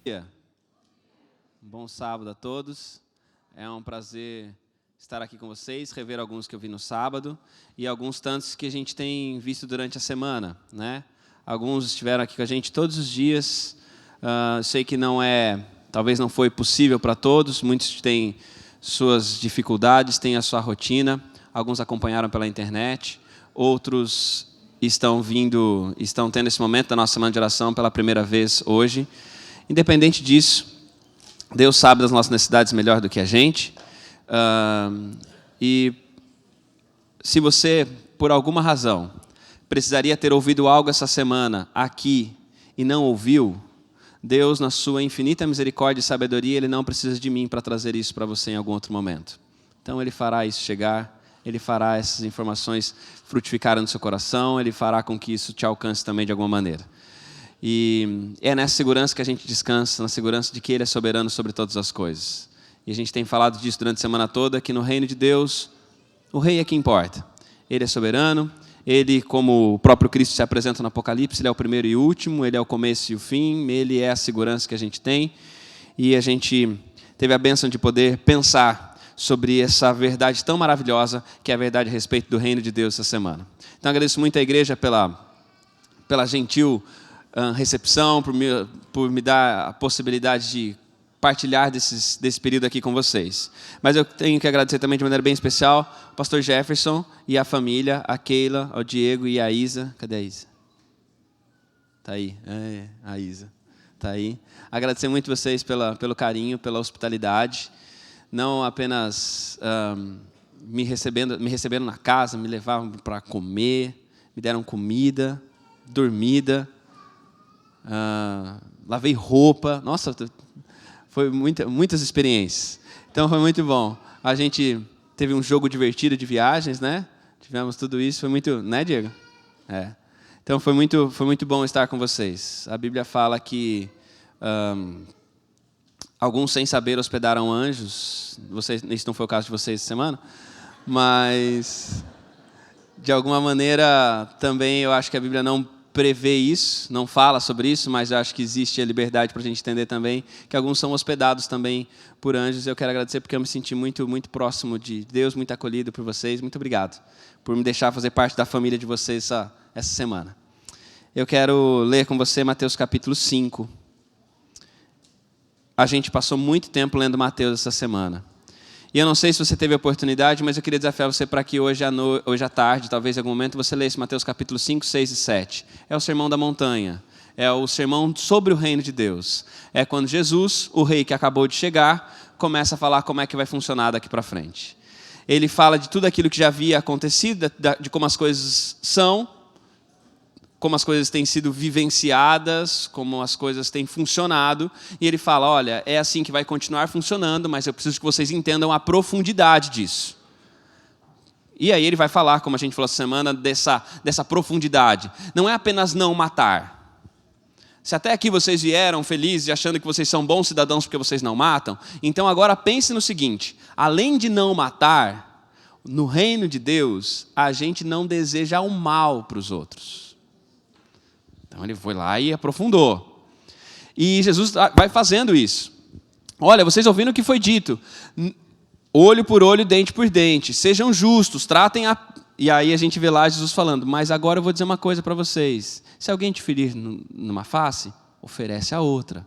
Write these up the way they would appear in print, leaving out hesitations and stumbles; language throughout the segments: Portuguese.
Dia. Bom sábado a todos. É um prazer estar aqui com vocês, rever alguns que eu vi no sábado e alguns tantos que a gente tem visto durante a semana, né? Alguns estiveram aqui com a gente todos os dias. Sei que talvez não foi possível para todos. Muitos têm suas dificuldades, têm a sua rotina. Alguns acompanharam pela internet. Outros estão tendo esse momento da nossa semana de oração pela primeira vez hoje. Independente disso, Deus sabe das nossas necessidades melhor do que a gente. E se você, por alguma razão, precisaria ter ouvido algo essa semana aqui e não ouviu, Deus, na sua infinita misericórdia e sabedoria, Ele não precisa de mim para trazer isso para você em algum outro momento. Então, Ele fará isso chegar, Ele fará essas informações frutificarem no seu coração, Ele fará com que isso te alcance também de alguma maneira. E é nessa segurança que a gente descansa, na segurança de que Ele é soberano sobre todas as coisas. E a gente tem falado disso durante a semana toda, que no reino de Deus, o rei é que importa. Ele é soberano, Ele, como o próprio Cristo se apresenta no Apocalipse, Ele é o primeiro e o último, Ele é o começo e o fim, Ele é a segurança que a gente tem. E a gente teve a bênção de poder pensar sobre essa verdade tão maravilhosa, que é a verdade a respeito do reino de Deus essa semana. Então agradeço muito à igreja pela gentil recepção, por me dar a possibilidade de partilhar desse período aqui com vocês. Mas eu tenho que agradecer também de maneira bem especial ao pastor Jefferson e a família, a Keila, ao Diego e a Isa. Cadê a Isa? Está aí, a Isa. Está aí. Agradecer muito vocês pelo carinho, pela hospitalidade. Não apenas me recebendo na casa, me levavam para comer, me deram comida, dormida. Lavei roupa, nossa, foi muitas experiências. Então foi muito bom. A gente teve um jogo divertido de viagens, né? Tivemos tudo isso, foi muito, né, Diego? Então foi muito bom estar com vocês. A Bíblia fala que alguns sem saber hospedaram anjos. Isso não foi o caso de vocês essa semana, mas de alguma maneira também eu acho que a Bíblia não prevê isso, não fala sobre isso, mas eu acho que existe a liberdade para a gente entender também que alguns são hospedados também por anjos. Eu quero agradecer porque eu me senti muito próximo de Deus, muito acolhido por vocês. Muito obrigado por me deixar fazer parte da família de vocês essa semana. Eu quero ler com você Mateus capítulo 5. A gente passou muito tempo lendo Mateus essa semana. E eu não sei se você teve a oportunidade, mas eu queria desafiar você para que hoje à tarde, talvez em algum momento, você lesse Mateus capítulo 5, 6 e 7. É o Sermão da Montanha. É o sermão sobre o reino de Deus. É quando Jesus, o rei que acabou de chegar, começa a falar como é que vai funcionar daqui para frente. Ele fala de tudo aquilo que já havia acontecido, de como as coisas são, como as coisas têm sido vivenciadas, como as coisas têm funcionado, e ele fala, olha, é assim que vai continuar funcionando, mas eu preciso que vocês entendam a profundidade disso. E aí ele vai falar, como a gente falou essa semana, dessa profundidade. Não é apenas não matar. Se até aqui vocês vieram felizes e achando que vocês são bons cidadãos porque vocês não matam, então agora pense no seguinte, além de não matar, no reino de Deus, a gente não deseja o mal para os outros. Então ele foi lá e aprofundou. E Jesus vai fazendo isso. Olha, vocês ouviram o que foi dito. Olho por olho, dente por dente. Sejam justos, tratem a... E aí a gente vê lá Jesus falando, mas agora eu vou dizer uma coisa para vocês. Se alguém te ferir numa face, oferece a outra.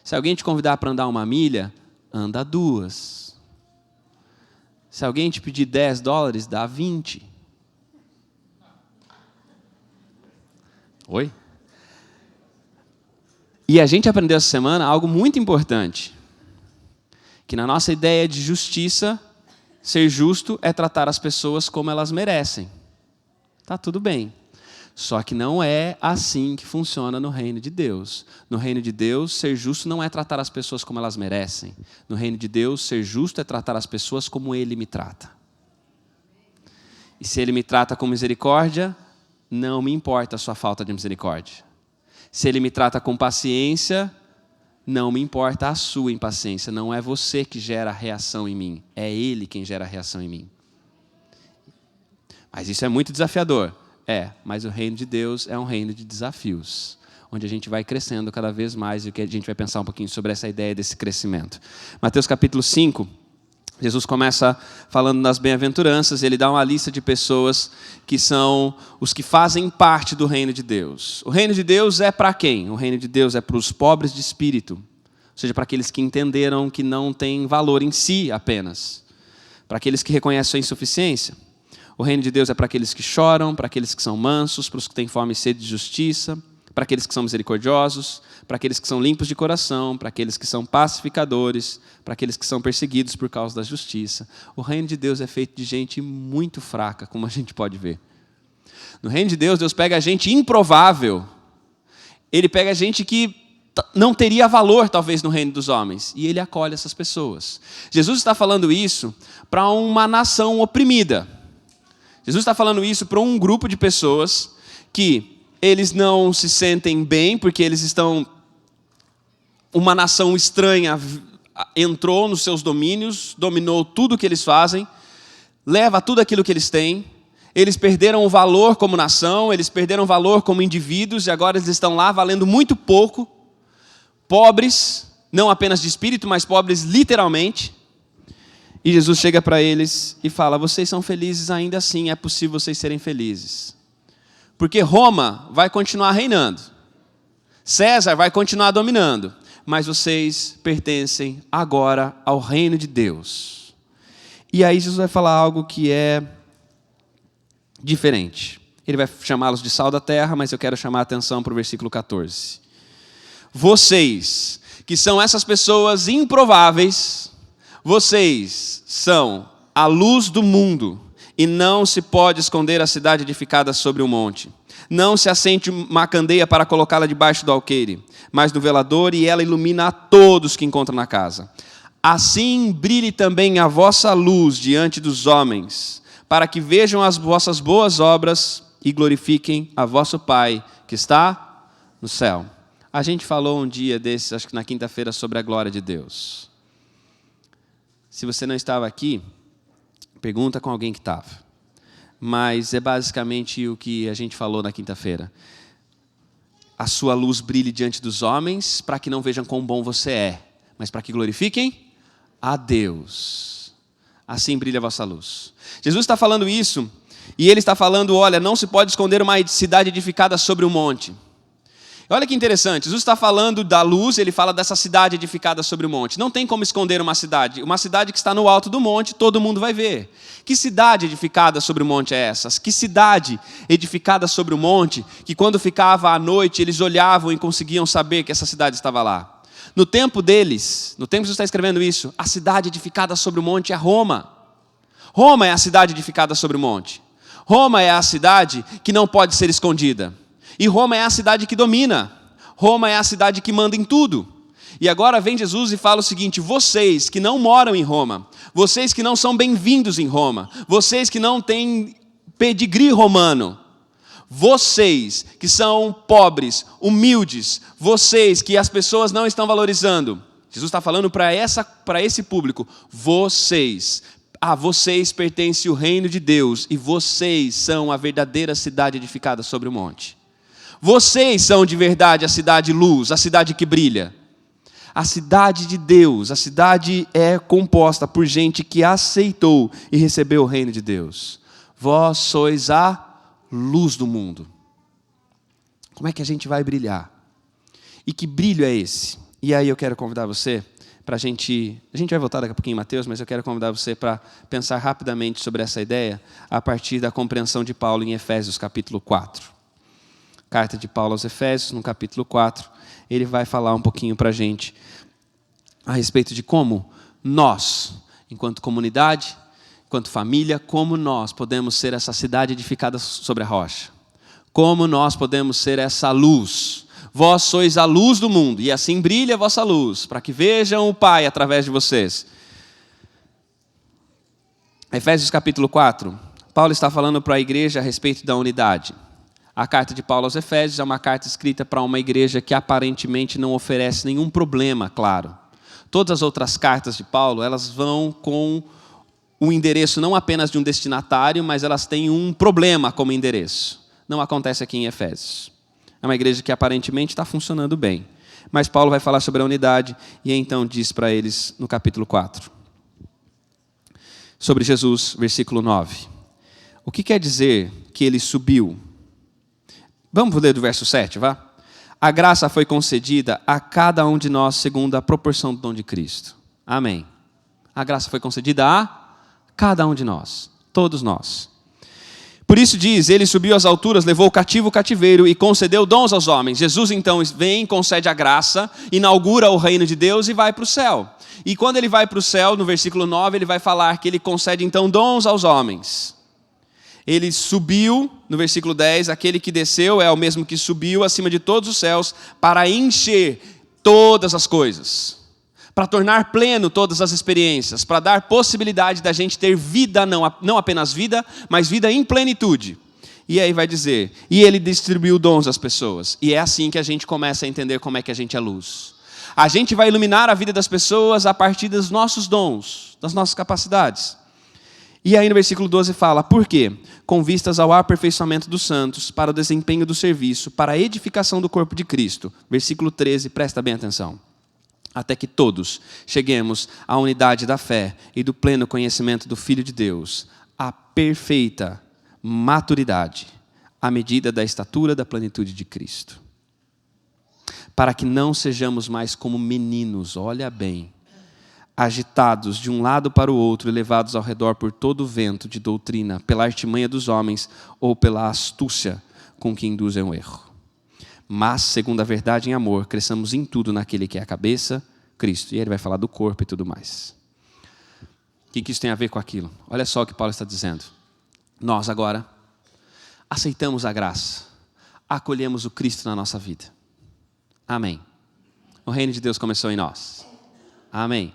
Se alguém te convidar para andar 1 milha, anda 2. Se alguém te pedir $10, dá 20. Oi? E a gente aprendeu essa semana algo muito importante. Que na nossa ideia de justiça, ser justo é tratar as pessoas como elas merecem. Tá tudo bem. Só que não é assim que funciona no reino de Deus. No reino de Deus, ser justo não é tratar as pessoas como elas merecem. No reino de Deus, ser justo é tratar as pessoas como Ele me trata. E se Ele me trata com misericórdia, não me importa a sua falta de misericórdia. Se Ele me trata com paciência, não me importa a sua impaciência. Não é você que gera a reação em mim. É Ele quem gera a reação em mim. Mas isso é muito desafiador. Mas o reino de Deus é um reino de desafios. onde a gente vai crescendo cada vez mais e que a gente vai pensar um pouquinho sobre essa ideia desse crescimento. Mateus capítulo 5, Jesus começa falando das bem-aventuranças, ele dá uma lista de pessoas que são os que fazem parte do reino de Deus. O reino de Deus é para quem? O reino de Deus é para os pobres de espírito, ou seja, para aqueles que entenderam que não tem valor em si apenas, para aqueles que reconhecem sua insuficiência. O reino de Deus é para aqueles que choram, para aqueles que são mansos, para os que têm fome e sede de justiça, para aqueles que são misericordiosos, para aqueles que são limpos de coração, para aqueles que são pacificadores, para aqueles que são perseguidos por causa da justiça. O reino de Deus é feito de gente muito fraca, como a gente pode ver. No reino de Deus, Deus pega a gente improvável. Ele pega a gente que não teria valor, talvez, no reino dos homens. E ele acolhe essas pessoas. Jesus está falando isso para uma nação oprimida. Jesus está falando isso para um grupo de pessoas que eles não se sentem bem, porque eles estão... Uma nação estranha entrou nos seus domínios, dominou tudo o que eles fazem, leva tudo aquilo que eles têm. Eles perderam o valor como nação, eles perderam o valor como indivíduos, e agora eles estão lá valendo muito pouco. Pobres, não apenas de espírito, mas pobres literalmente. E Jesus chega para eles e fala: vocês são felizes ainda assim, é possível vocês serem felizes. Porque Roma vai continuar reinando. César vai continuar dominando. Mas vocês pertencem agora ao reino de Deus. E aí Jesus vai falar algo que é diferente. Ele vai chamá-los de sal da terra, mas eu quero chamar a atenção para o versículo 14. Vocês, que são essas pessoas improváveis, vocês são a luz do mundo, e não se pode esconder a cidade edificada sobre um monte. Não se acende uma candeia para colocá-la debaixo do alqueire, mas no velador, e ela ilumina a todos que encontram na casa. Assim brilhe também a vossa luz diante dos homens, para que vejam as vossas boas obras e glorifiquem a vosso Pai que está no céu. A gente falou um dia desses, acho que na quinta-feira, sobre a glória de Deus. Se você não estava aqui, pergunta com alguém que estava. Mas é basicamente o que a gente falou na quinta-feira. A sua luz brilhe diante dos homens, para que não vejam quão bom você é, mas para que glorifiquem a Deus. Assim brilha a vossa luz. Jesus está falando isso, e ele está falando, olha, não se pode esconder uma cidade edificada sobre um monte. Olha que interessante, Jesus está falando da luz, ele fala dessa cidade edificada sobre o monte. Não tem como esconder uma cidade que está no alto do monte, todo mundo vai ver. Que cidade edificada sobre o monte é essa? Que cidade edificada sobre o monte, que quando ficava à noite, eles olhavam e conseguiam saber que essa cidade estava lá. No tempo deles, no tempo que Jesus está escrevendo isso, a cidade edificada sobre o monte é Roma. Roma é a cidade edificada sobre o monte. Roma é a cidade que não pode ser escondida. E Roma é a cidade que domina. Roma é a cidade que manda em tudo. E agora vem Jesus e fala o seguinte: vocês que não moram em Roma, vocês que não são bem-vindos em Roma, vocês que não têm pedigree romano, vocês que são pobres, humildes, vocês que as pessoas não estão valorizando. Jesus está falando para esse público: vocês, a vocês pertence o reino de Deus e vocês são a verdadeira cidade edificada sobre o monte. Vocês são de verdade a cidade luz, a cidade que brilha. A cidade de Deus, a cidade é composta por gente que aceitou e recebeu o reino de Deus. Vós sois a luz do mundo. Como é que a gente vai brilhar? E que brilho é esse? E aí eu quero convidar você para a gente vai voltar daqui a pouquinho em Mateus, mas eu quero convidar você para pensar rapidamente sobre essa ideia a partir da compreensão de Paulo em Efésios capítulo 4. Carta de Paulo aos Efésios, no capítulo 4, ele vai falar um pouquinho para a gente a respeito de como nós, enquanto comunidade, enquanto família, como nós podemos ser essa cidade edificada sobre a rocha. Como nós podemos ser essa luz. Vós sois a luz do mundo, e assim brilha a vossa luz, para que vejam o Pai através de vocês. Efésios capítulo 4, Paulo está falando para a igreja a respeito da unidade. A carta de Paulo aos Efésios é uma carta escrita para uma igreja que aparentemente não oferece nenhum problema, claro. Todas as outras cartas de Paulo, elas vão com o endereço não apenas de um destinatário, mas elas têm um problema como endereço. Não acontece aqui em Efésios. É uma igreja que aparentemente está funcionando bem. Mas Paulo vai falar sobre a unidade e então diz para eles no capítulo 4. Sobre Jesus, versículo 9. O que quer dizer que ele subiu? Vamos ler do verso 7, vá? A graça foi concedida a cada um de nós segundo a proporção do dom de Cristo. Amém. A graça foi concedida a cada um de nós, todos nós. Por isso diz, ele subiu às alturas, levou o cativo o cativeiro e concedeu dons aos homens. Jesus então vem, concede a graça, inaugura o reino de Deus e vai para o céu. E quando ele vai para o céu, no versículo 9, ele vai falar que ele concede então dons aos homens. Ele subiu, no versículo 10, aquele que desceu é o mesmo que subiu acima de todos os céus para encher todas as coisas. Para tornar pleno todas as experiências, para dar possibilidade da gente ter vida, não apenas vida, mas vida em plenitude. E aí vai dizer, e ele distribuiu dons às pessoas. E é assim que a gente começa a entender como é que a gente é luz. A gente vai iluminar a vida das pessoas a partir dos nossos dons, das nossas capacidades. E aí no versículo 12 fala, por quê? Com vistas ao aperfeiçoamento dos santos, para o desempenho do serviço, para a edificação do corpo de Cristo. Versículo 13, presta bem atenção. Até que todos cheguemos à unidade da fé e do pleno conhecimento do Filho de Deus, à perfeita maturidade, à medida da estatura da plenitude de Cristo. Para que não sejamos mais como meninos, olha bem, agitados de um lado para o outro e levados ao redor por todo o vento de doutrina, pela artimanha dos homens ou pela astúcia com que induzem o erro. Mas, segundo a verdade em amor, cresçamos em tudo naquele que é a cabeça, Cristo. E ele vai falar do corpo e tudo mais. O que isso tem a ver com aquilo? Olha só o que Paulo está dizendo. Nós agora aceitamos a graça, acolhemos o Cristo na nossa vida. Amém. O reino de Deus começou em nós. Amém.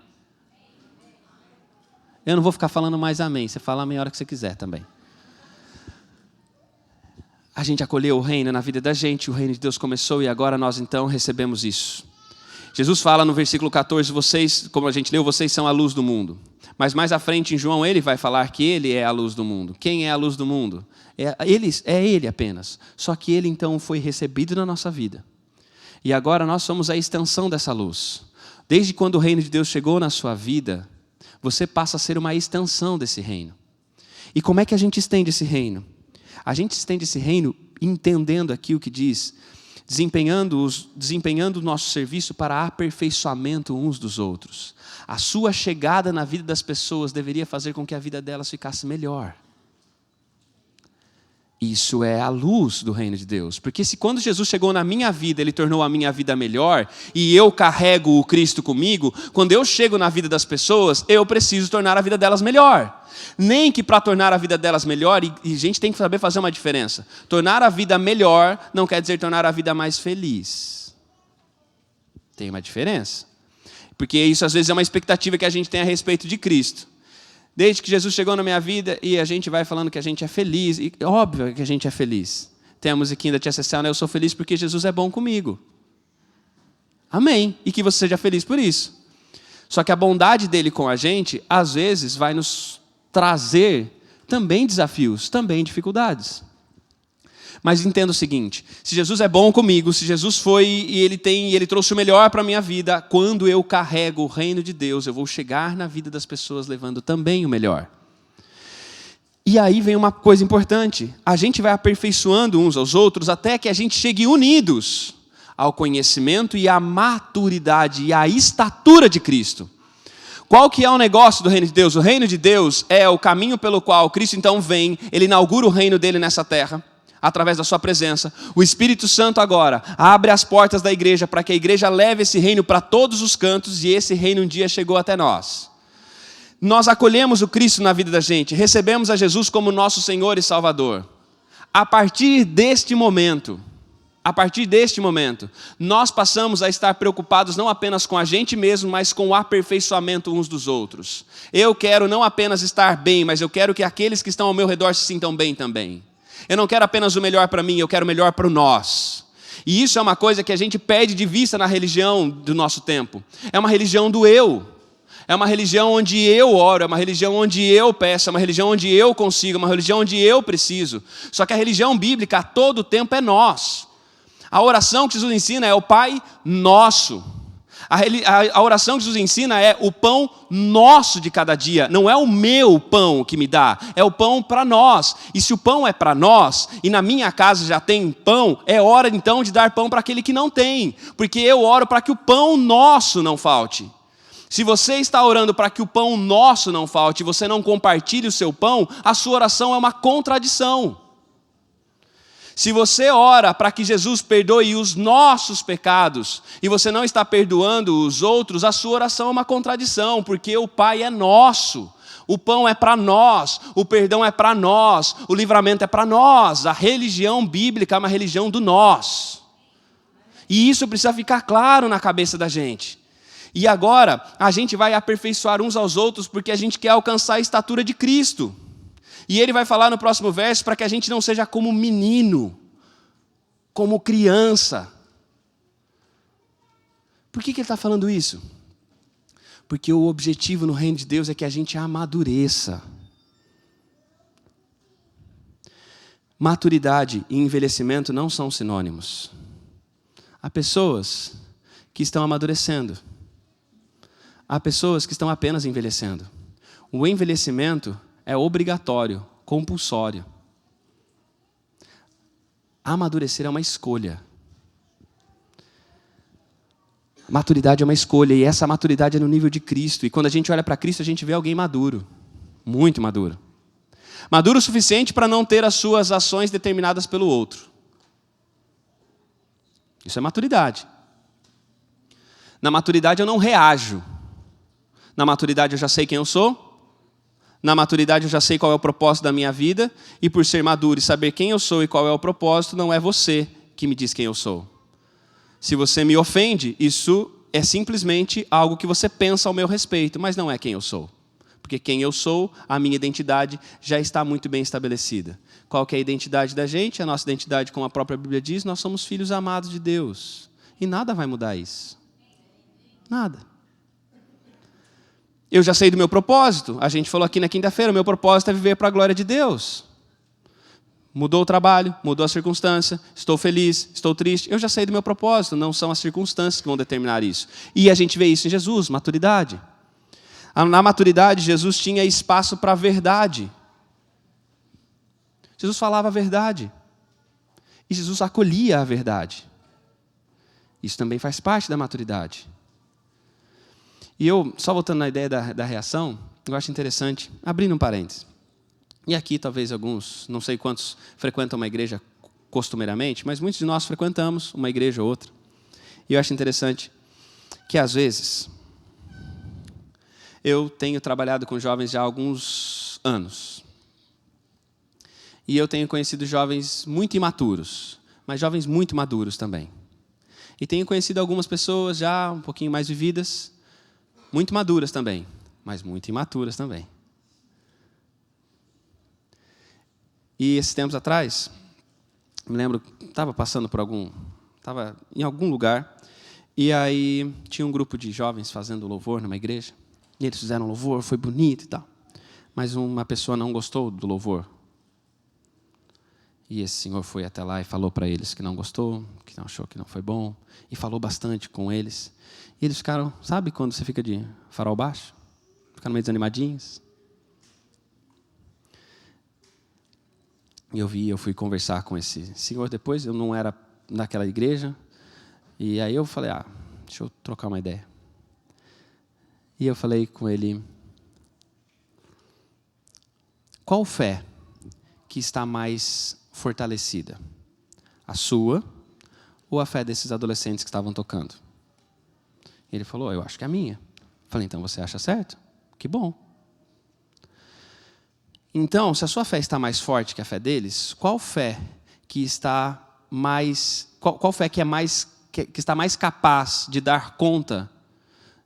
Eu não vou ficar falando mais amém, você fala amém a hora que você quiser também. A gente acolheu o reino na vida da gente, o reino de Deus começou e agora nós então recebemos isso. Jesus fala no versículo 14, vocês, como a gente leu, vocês são a luz do mundo. Mas mais à frente em João ele vai falar que ele é a luz do mundo. Quem é a luz do mundo? É ele apenas. Só que ele então foi recebido na nossa vida. E agora nós somos a extensão dessa luz. Desde quando o reino de Deus chegou na sua vida, você passa a ser uma extensão desse reino. E como é que a gente estende esse reino? A gente estende esse reino entendendo aqui o que diz, desempenhando o nosso serviço para aperfeiçoamento uns dos outros. A sua chegada na vida das pessoas deveria fazer com que a vida delas ficasse melhor. Isso é a luz do reino de Deus. Porque se quando Jesus chegou na minha vida, Ele tornou a minha vida melhor, e eu carrego o Cristo comigo, quando eu chego na vida das pessoas, eu preciso tornar a vida delas melhor. Nem que para tornar a vida delas melhor, e a gente tem que saber fazer uma diferença. Tornar a vida melhor não quer dizer tornar a vida mais feliz. Tem uma diferença. Porque isso às vezes é uma expectativa que a gente tem a respeito de Cristo. Desde que Jesus chegou na minha vida e a gente vai falando que a gente é feliz. E óbvio que a gente é feliz. Tem a musiquinha da Tia Cecília, né? Eu sou feliz porque Jesus é bom comigo. Amém. E que você seja feliz por isso. Só que a bondade dele com a gente, às vezes, vai nos trazer também desafios, também dificuldades. Mas entenda o seguinte, se Jesus é bom comigo, se Jesus foi e ele trouxe o melhor para a minha vida, quando eu carrego o reino de Deus, eu vou chegar na vida das pessoas levando também o melhor. E aí vem uma coisa importante, a gente vai aperfeiçoando uns aos outros até que a gente chegue unidos ao conhecimento e à maturidade e à estatura de Cristo. Qual que é o negócio do reino de Deus? O reino de Deus é o caminho pelo qual Cristo então vem, ele inaugura o reino dele nessa terra, através da sua presença. O Espírito Santo agora abre as portas da igreja para que a igreja leve esse reino para todos os cantos e esse reino um dia chegou até nós. Nós acolhemos o Cristo na vida da gente, recebemos a Jesus como nosso Senhor e Salvador. A partir deste momento, nós passamos a estar preocupados não apenas com a gente mesmo, mas com o aperfeiçoamento uns dos outros. Eu quero não apenas estar bem, mas eu quero que aqueles que estão ao meu redor se sintam bem também. Eu não quero apenas o melhor para mim, eu quero o melhor para nós. E isso é uma coisa que a gente perde de vista na religião do nosso tempo. É uma religião do eu. É uma religião onde eu oro, é uma religião onde eu peço, é uma religião onde eu consigo, é uma religião onde eu preciso. Só que a religião bíblica a todo tempo é nós. A oração que Jesus ensina é o Pai Nosso. A oração que Jesus ensina é o pão nosso de cada dia. Não é o meu pão que me dá, é o pão para nós. E se o pão é para nós, e na minha casa já tem pão, é hora então de dar pão para aquele que não tem. Porque eu oro para que o pão nosso não falte. Se você está orando para que o pão nosso não falte, e você não compartilhe o seu pão, a sua oração é uma contradição. Se você ora para que Jesus perdoe os nossos pecados e você não está perdoando os outros, a sua oração é uma contradição, porque o Pai é nosso, o pão é para nós, o perdão é para nós, o livramento é para nós. A religião bíblica é uma religião do nós. E isso precisa ficar claro na cabeça da gente. E agora a gente vai aperfeiçoar uns aos outros porque a gente quer alcançar a estatura de Cristo. E ele vai falar no próximo verso para que a gente não seja como menino, como criança. Por que ele está falando isso? Porque o objetivo no reino de Deus é que a gente amadureça. Maturidade e envelhecimento não são sinônimos. Há pessoas que estão amadurecendo. Há pessoas que estão apenas envelhecendo. O envelhecimento é obrigatório, compulsório. Amadurecer é uma escolha. Maturidade é uma escolha, e essa maturidade é no nível de Cristo. E quando a gente olha para Cristo, a gente vê alguém maduro, muito maduro. Maduro o suficiente para não ter as suas ações determinadas pelo outro. Isso é maturidade. Na maturidade eu não reajo. Na maturidade eu já sei quem eu sou. Na maturidade eu já sei qual é o propósito da minha vida, e por ser maduro e saber quem eu sou e qual é o propósito, não é você que me diz quem eu sou. Se você me ofende, isso é simplesmente algo que você pensa ao meu respeito, mas não é quem eu sou. Porque quem eu sou, a minha identidade já está muito bem estabelecida. Qual que é a identidade da gente? A nossa identidade, como a própria Bíblia diz, nós somos filhos amados de Deus. E nada vai mudar isso. Nada. Eu já sei do meu propósito. A gente falou aqui na quinta-feira, o meu propósito é viver para a glória de Deus. Mudou o trabalho, mudou a circunstância, estou feliz, estou triste. Eu já sei do meu propósito, não são as circunstâncias que vão determinar isso. E a gente vê isso em Jesus, maturidade. Na maturidade, Jesus tinha espaço para a verdade. Jesus falava a verdade. E Jesus acolhia a verdade. Isso também faz parte da maturidade. E eu, só voltando na ideia da reação, eu acho interessante, abrindo um parênteses. E aqui talvez alguns, não sei quantos frequentam uma igreja costumeiramente, mas muitos de nós frequentamos uma igreja ou outra. E eu acho interessante que às vezes eu tenho trabalhado com jovens já há alguns anos. E eu tenho conhecido jovens muito imaturos, mas jovens muito maduros também. E tenho conhecido algumas pessoas já um pouquinho mais vividas, muito maduras também, mas muito imaturas também. E esses tempos atrás, me lembro, estava passando por estava em algum lugar, e aí tinha um grupo de jovens fazendo louvor numa igreja, e eles fizeram louvor, foi bonito e tal, mas uma pessoa não gostou do louvor. E esse senhor foi até lá e falou para eles que não gostou, que não achou que não foi bom, e falou bastante com eles. E eles ficaram, sabe quando você fica de farol baixo? Ficaram meio desanimadinhos. E eu fui conversar com esse senhor depois, eu não era naquela igreja, e aí eu falei, deixa eu trocar uma ideia. E eu falei com ele, qual fé que está mais fortalecida? A sua ou a fé desses adolescentes que estavam tocando? Ele falou, eu acho que é a minha. Falei, então você acha certo? Que bom. Então, se a sua fé está mais forte que a fé deles, qual fé que está mais, qual fé que está mais capaz de dar conta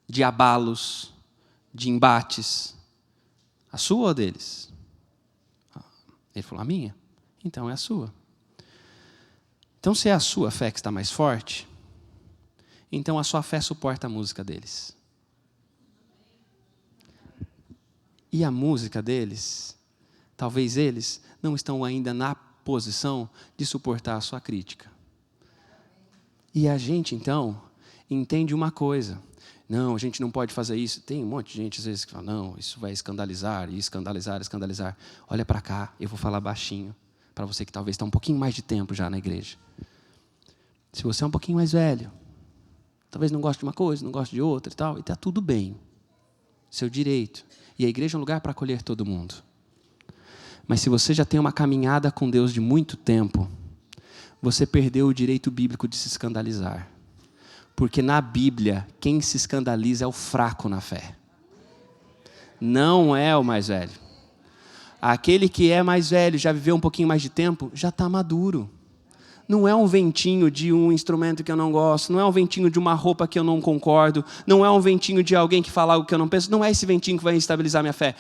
de abalos, de embates? A sua ou a deles? Ele falou, a minha. Então é a sua. Então, se é a sua fé que está mais forte, então a sua fé suporta a música deles. E a música deles, talvez eles não estão ainda na posição de suportar a sua crítica. E a gente, então, entende uma coisa. Não, a gente não pode fazer isso. Tem um monte de gente, às vezes, que fala, não, isso vai escandalizar, e escandalizar, escandalizar. Olha para cá, eu vou falar baixinho, para você que talvez está um pouquinho mais de tempo já na igreja. Se você é um pouquinho mais velho, talvez não goste de uma coisa, não goste de outra e tal, e está tudo bem. Seu direito. E a igreja é um lugar para acolher todo mundo. Mas se você já tem uma caminhada com Deus de muito tempo, você perdeu o direito bíblico de se escandalizar. Porque na Bíblia, quem se escandaliza é o fraco na fé. Não é o mais velho. Aquele que é mais velho, já viveu um pouquinho mais de tempo, já está maduro. Não é um ventinho de um instrumento que eu não gosto, não é um ventinho de uma roupa que eu não concordo, não é um ventinho de alguém que fala algo que eu não penso, não é esse ventinho que vai estabilizar minha fé.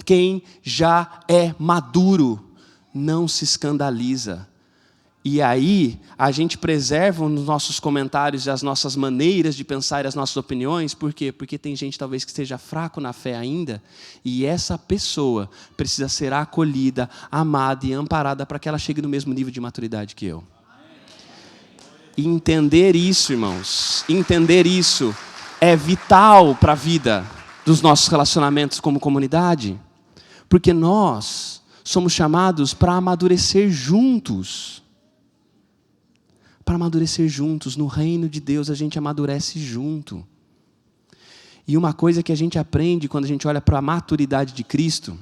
Quem já é maduro não se escandaliza. E aí, a gente preserva os nossos comentários e as nossas maneiras de pensar e as nossas opiniões. Por quê? Porque tem gente talvez que esteja fraco na fé ainda, e essa pessoa precisa ser acolhida, amada e amparada para que ela chegue no mesmo nível de maturidade que eu. E entender isso, irmãos, entender isso é vital para a vida dos nossos relacionamentos como comunidade. Porque nós somos chamados para amadurecer juntos. Para amadurecer juntos. No reino de Deus a gente amadurece junto. E uma coisa que a gente aprende quando a gente olha para a maturidade de Cristo,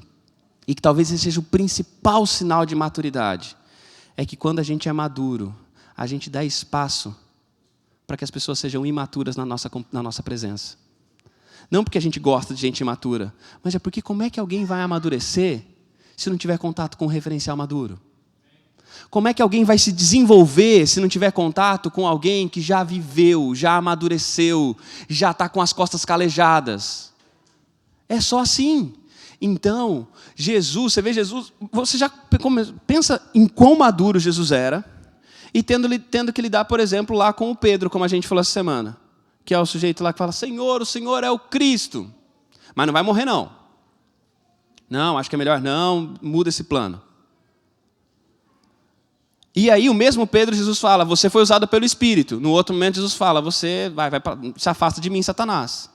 e que talvez esse seja o principal sinal de maturidade, é que quando a gente é maduro, a gente dá espaço para que as pessoas sejam imaturas na nossa presença. Não porque a gente gosta de gente imatura, mas é porque como é que alguém vai amadurecer se não tiver contato com um referencial maduro? Como é que alguém vai se desenvolver se não tiver contato com alguém que já viveu, já amadureceu, já está com as costas calejadas? É só assim. Então, Jesus, você vê Jesus, você já pensa em quão maduro Jesus era, e tendo que lidar, por exemplo, lá com o Pedro, como a gente falou essa semana, que é o sujeito lá que fala, Senhor, o Senhor é o Cristo, mas não vai morrer não. Não, acho que é melhor não, muda esse plano. E aí o mesmo Pedro, Jesus fala, você foi usado pelo Espírito. No outro momento Jesus fala, você se afasta de mim, Satanás.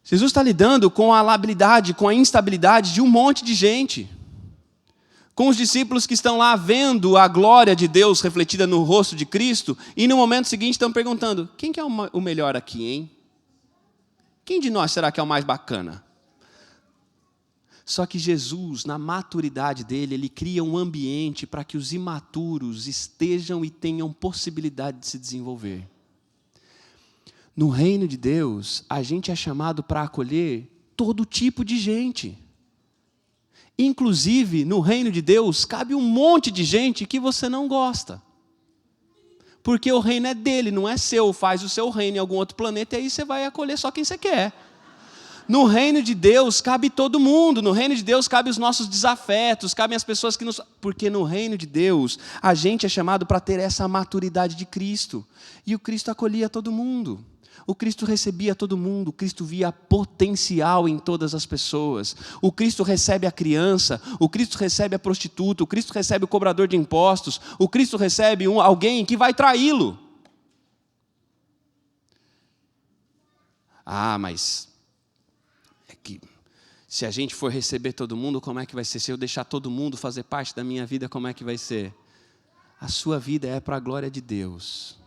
Jesus está lidando com a labilidade, com a instabilidade de um monte de gente. Com os discípulos que estão lá vendo a glória de Deus refletida no rosto de Cristo, e no momento seguinte estão perguntando, quem que é o melhor aqui, hein? Quem de nós será que é o mais bacana? Só que Jesus, na maturidade dele, ele cria um ambiente para que os imaturos estejam e tenham possibilidade de se desenvolver. No reino de Deus, a gente é chamado para acolher todo tipo de gente. Inclusive, no reino de Deus, cabe um monte de gente que você não gosta. Porque o reino é dele, não é seu. Faz o seu reino em algum outro planeta e aí você vai acolher só quem você quer. No reino de Deus cabe todo mundo, no reino de Deus cabe os nossos desafetos, cabem as pessoas que nos... Porque no reino de Deus a gente é chamado para ter essa maturidade de Cristo. E o Cristo acolhia todo mundo. O Cristo recebia todo mundo, o Cristo via potencial em todas as pessoas. O Cristo recebe a criança, o Cristo recebe a prostituta, o Cristo recebe o cobrador de impostos, o Cristo recebe alguém que vai traí-lo. Ah, mas... que se a gente for receber todo mundo, como é que vai ser? Se eu deixar todo mundo fazer parte da minha vida, como é que vai ser? A sua vida é para a glória de Deus.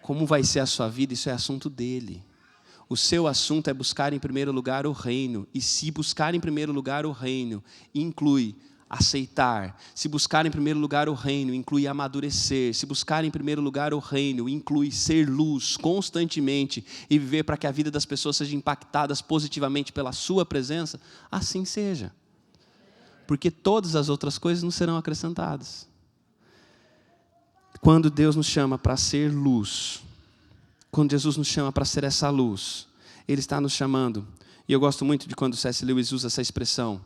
Como vai ser a sua vida, isso é assunto dele. O seu assunto é buscar em primeiro lugar o reino. E se buscar em primeiro lugar o reino, inclui aceitar. Se buscar em primeiro lugar o reino, inclui amadurecer. Se buscar em primeiro lugar o reino, inclui ser luz constantemente e viver para que a vida das pessoas seja impactada positivamente pela sua presença, assim seja. Porque todas as outras coisas não serão acrescentadas. Quando Deus nos chama para ser luz, quando Jesus nos chama para ser essa luz, Ele está nos chamando. E eu gosto muito de quando C.S. Lewis usa essa expressão,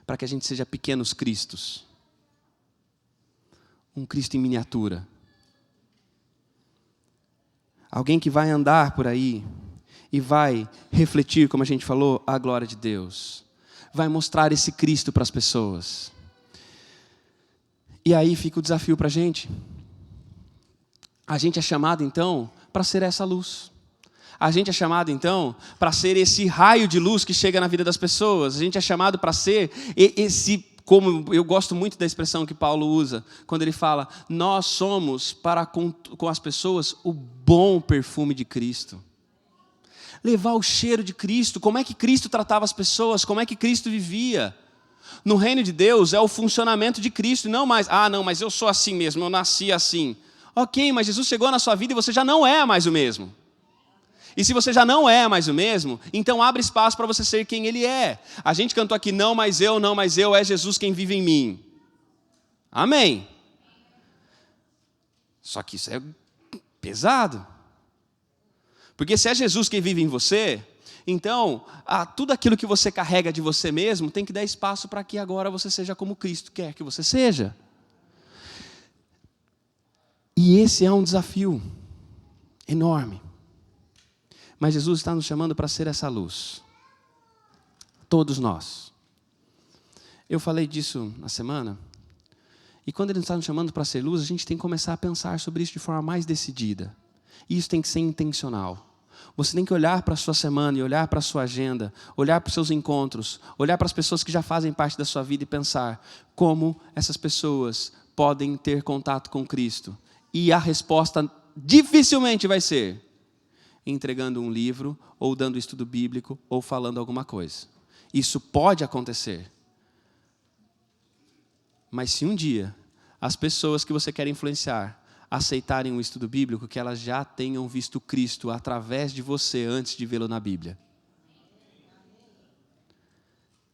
para que a gente seja pequenos cristos. Um Cristo em miniatura. Alguém que vai andar por aí e vai refletir, como a gente falou, a glória de Deus. Vai mostrar esse Cristo para as pessoas. E aí fica o desafio para a gente. A gente é chamado, então, para ser essa luz. A gente é chamado, então, para ser esse raio de luz que chega na vida das pessoas. A gente é chamado para ser esse, como eu gosto muito da expressão que Paulo usa, quando ele fala, nós somos para com as pessoas o bom perfume de Cristo. Levar o cheiro de Cristo, como é que Cristo tratava as pessoas, como é que Cristo vivia. No reino de Deus é o funcionamento de Cristo, e não mais, mas eu sou assim mesmo, eu nasci assim. Ok, mas Jesus chegou na sua vida e você já não é mais o mesmo. E se você já não é mais o mesmo, então abre espaço para você ser quem Ele é. A gente cantou aqui, não mais eu, é Jesus quem vive em mim. Amém. Só que isso é pesado. Porque se é Jesus quem vive em você, então tudo aquilo que você carrega de você mesmo tem que dar espaço para que agora você seja como Cristo quer que você seja. E esse é um desafio enorme. Mas Jesus está nos chamando para ser essa luz. Todos nós. Eu falei disso na semana. E quando Ele está nos chamando para ser luz, a gente tem que começar a pensar sobre isso de forma mais decidida. E isso tem que ser intencional. Você tem que olhar para a sua semana e olhar para a sua agenda, olhar para os seus encontros, olhar para as pessoas que já fazem parte da sua vida e pensar como essas pessoas podem ter contato com Cristo. E a resposta dificilmente vai ser entregando um livro, ou dando estudo bíblico, ou falando alguma coisa. Isso pode acontecer. Mas se um dia as pessoas que você quer influenciar aceitarem um estudo bíblico, que elas já tenham visto Cristo através de você antes de vê-lo na Bíblia.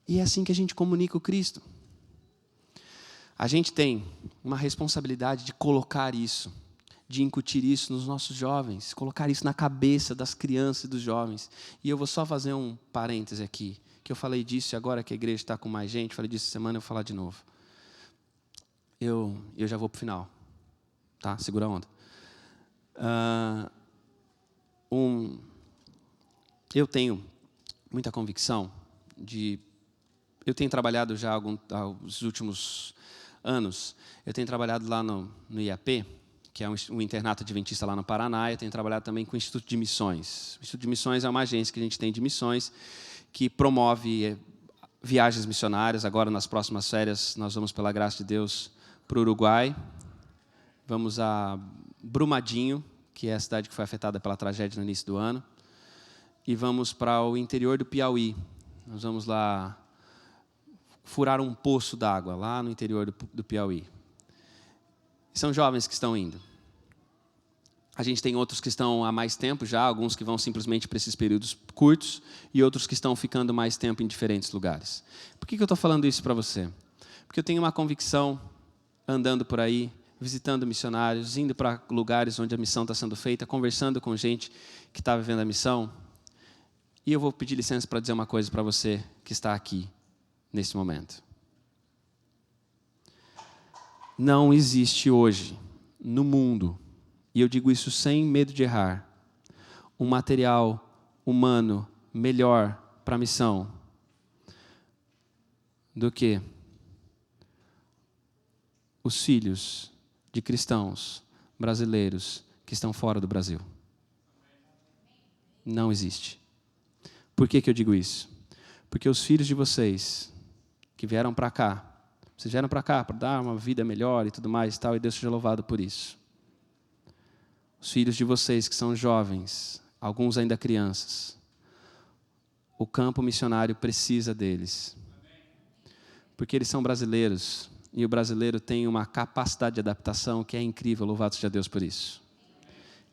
E é assim que a gente comunica o Cristo. A gente tem uma responsabilidade de colocar isso, de incutir isso nos nossos jovens, colocar isso na cabeça das crianças e dos jovens. E eu vou só fazer um parêntese aqui, que eu falei disso e agora que a igreja está com mais gente, falei disso semana, eu vou falar de novo. Eu já vou para o final, tá? Segura a onda. Eu tenho muita convicção eu tenho trabalhado já os últimos anos, eu tenho trabalhado lá no IAP, que é um internato adventista lá no Paraná. Eu tenho trabalhado também com o Instituto de Missões. O Instituto de Missões é uma agência que a gente tem de missões, que promove viagens missionárias. Agora, nas próximas férias, nós vamos, pela graça de Deus, para o Uruguai. Vamos a Brumadinho, que é a cidade que foi afetada pela tragédia no início do ano. E vamos para o interior do Piauí. Nós vamos lá furar um poço d'água, lá no interior do Piauí. São jovens que estão indo. A gente tem outros que estão há mais tempo já, alguns que vão simplesmente para esses períodos curtos, e outros que estão ficando mais tempo em diferentes lugares. Por que eu estou falando isso para você? Porque eu tenho uma convicção, andando por aí, visitando missionários, indo para lugares onde a missão está sendo feita, conversando com gente que está vivendo a missão. E eu vou pedir licença para dizer uma coisa para você que está aqui, nesse momento. Não existe hoje, no mundo, e eu digo isso sem medo de errar, um material humano melhor para a missão do que os filhos de cristãos brasileiros que estão fora do Brasil. Não existe. Por que eu digo isso? Porque os filhos de vocês que vieram para cá, vocês vieram para cá para dar uma vida melhor e tudo mais e tal, e Deus seja louvado por isso. Os filhos de vocês que são jovens, alguns ainda crianças, o campo missionário precisa deles. Porque eles são brasileiros, e o brasileiro tem uma capacidade de adaptação que é incrível, louvado seja Deus por isso.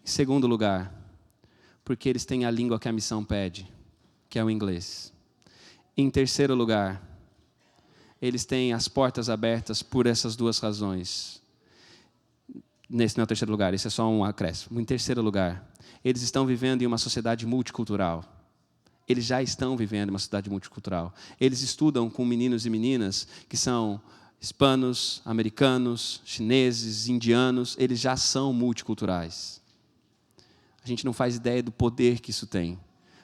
Em segundo lugar, porque eles têm a língua que a missão pede, que é o inglês. Em terceiro lugar, eles têm as portas abertas por essas duas razões. Nesse não é o terceiro lugar, esse é só um acréscimo. Em terceiro lugar, eles estão vivendo em uma sociedade multicultural. Eles já estão vivendo em uma sociedade multicultural. Eles estudam com meninos e meninas que são hispanos, americanos, chineses, indianos. Eles já são multiculturais. A gente não faz ideia do poder que isso tem.